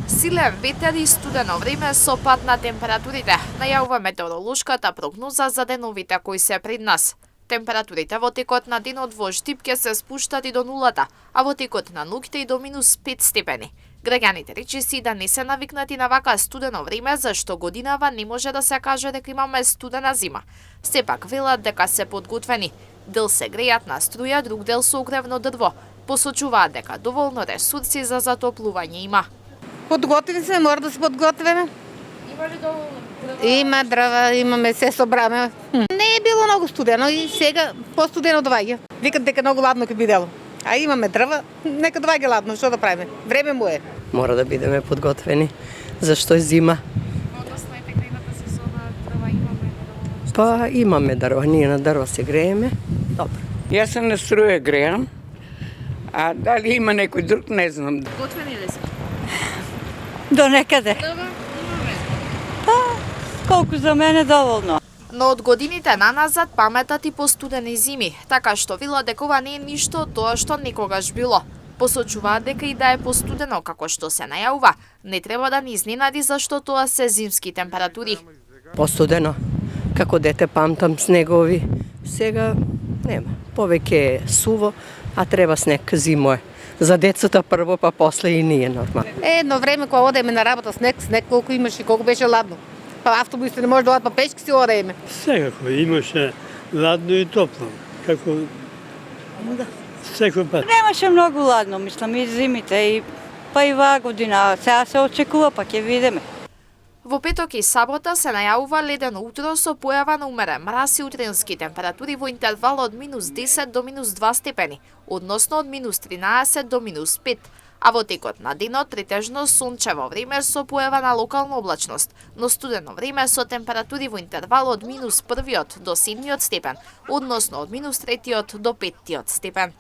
Силен ветер и студено време со пад на температурите, најавува метеоролошката прогноза за деновите кои се пред нас. Температурите во текот на денот во Штип ќе се спуштат и до нулата, а во текот на ноќта и до -5 степени. Граѓаните речиси да не се навикнати на вака студено време, зашто годинава не може да се каже дека имаме студена зима. Сепак велат дека се подготвени. Дел се грејат на струја, друг дел со огревно дрво. Посочуваат дека доволно ресурси за затоплување има. Подготвени се, мора да се подготвиме. Има ли доволно? Има дрва, имаме се собраме. Не е било многу студено и сега по-студено доаѓа. Викат дека многу ладно ќе бидело. А имаме дрва, нека доаѓа ладно, што да правиме? Време му е. Мора да бидеме подготвени, зашто е зима. Односно е текајната сезона, дрва имаме. Па имаме дрва, ние на дрва се грееме. Добро. Јас се на струја греам, а дали има некој друг, не знам. Готвени ли се? До некаде. Дрва Колку за мене доволно. Но од годините наназад паметат и по студени зими, така што вела дека ова не е ништо од тоа што никогаш било. Посочуваат дека и да е постудено како што се најавува, не треба да ни изненади зашто тоа се зимски температури. Постудено, како дете памтам снегови. Сега нема. Повеќе е суво, а треба снег, зимо е. За децата прво, па после и ние нормално. Едно време кога одеме на работа снег колку имаше, колку беше ладно. Па автобусите не може да одат, па пешки си одеме. Секако имаше ладно и топло, како секој пат. Немаше многу ладно, мислам, и зимите, и па и ваа година. Сега се очекува, па ќе видиме. Во петок и сабота се најавува ледено утро со појава на умерен мраз и утренски температури во интервал од -10 до -2 степени, односно од -13 до -5. А во текот на денот претежно сончево време со појава на локална облачност, но студено време со температури во интервал од -1 до 7 степен, односно од -3 до 5 степен.